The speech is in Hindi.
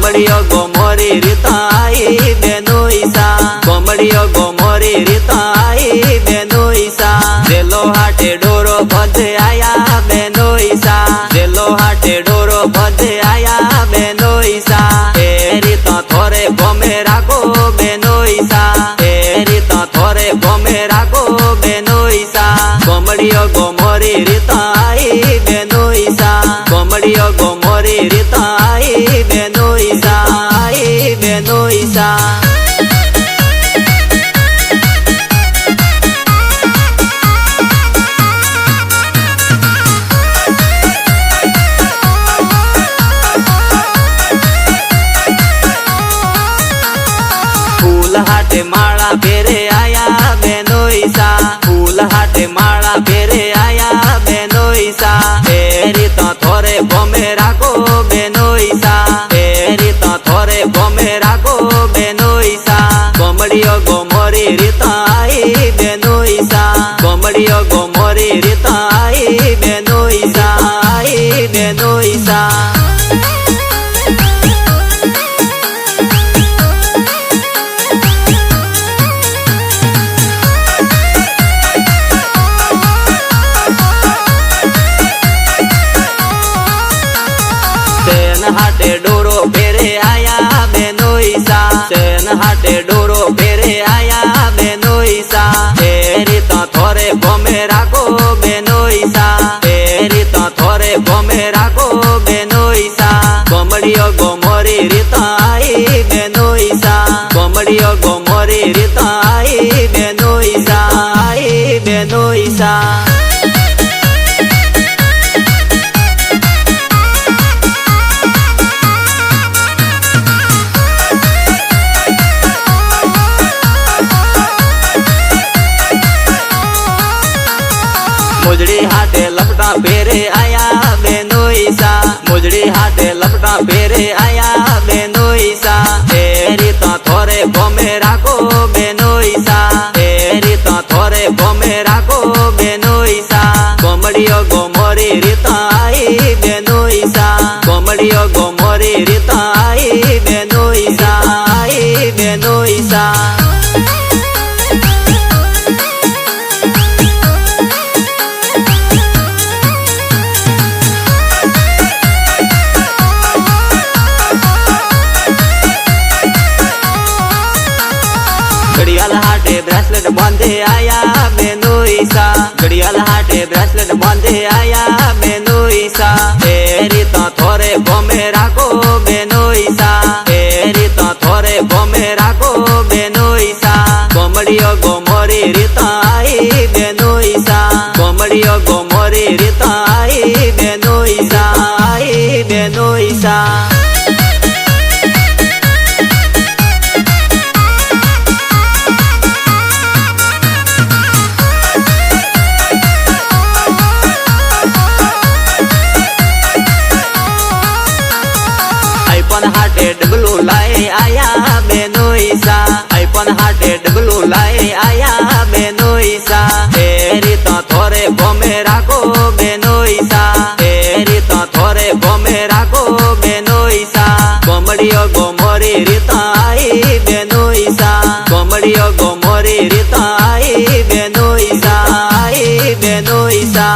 कोमड़ियो गोमोरी रिताई बेनोईसा कोमड़ियो गोमोरी रिताई बेनोईसा जेलो हाटे डोरो बंधे आया बेनोईसा जेलो हाटे डोरो बंधे आया बेनोईसा एरी तो थोरे गोमे राखो बेनोईसा एरी तो थोरे गोमे राखो बेनोईसा कोमड़ियो गोमोरी रिताई बेनोईसा कोमड़ियो गोमोरी रिताई बेनोईसा बेनोईसा फूल हाटे माला बेरे आया बेनोईसा फूल हाटे माला बेरे आया बेनोईसा एरी तो थोरे गोमे राखो बेनोईसा एरी तो थोरे गोमे राखो बेनोईसा कोमड़ियो गोमोरी रिताई बेनोईसा कोमड़ियो गोमोरी रिताई बेनोईसा बेनोईसा हाटे डोरो फेरे आया बेनोईसा सेन हाटे डोरो फेरे आया बेनोईसा एरी तो थोरे गोमे राखो बेनोईसा एरी तो थोरे गोमे राखो बेनोईसा कोमड़ियो गोमोरी रिताई बेनोईसा कोमड़ियो गोमोरी रिताई बेनोईसा बेनोईसा मुजड़ी हाटे लपटा फेरे आया बेनोईसा मुजड़ी हाटे लपटा फेरे आया बेनोईसा एरी तो थोरे गोमे राखो बेनोईसा एरी तो थोरे गोमे राखो बेनोईसा कोमड़ियो गोमोरी रिताई बेनोईसा कोमड़ियो गोमोरी रिताई बेनोईसा बेनोईसा घड़ियाल हाटे ब्रेसलेट बांधे आया बेनोईसा घड़ियाल हाटे ब्रेसलेट बांधे आया बेनोईसा एरी तो थोरे गोमे राखो बेनोईसा एरी तो थोरे गोमे राखो बेनोईसा कोमड़ियो गोमोरी रिताई बेनोईसा कोमड़ियो गोमोरी रिताई बेनोईसा बेनोईसा हाटे डबलू लाए आया बेनोईसा आईपन हाटे डबलू लाए आया बेनोईसा एरी तो थोरे गोमे राखो बेनोईसा एरी तो थोरे गोमे राखो बेनोईसा कोमड़ियो गोमोरी रिताई बेनोईसा कोमड़ियो गोमोरी रिताई बेनोईसा बेनोईसा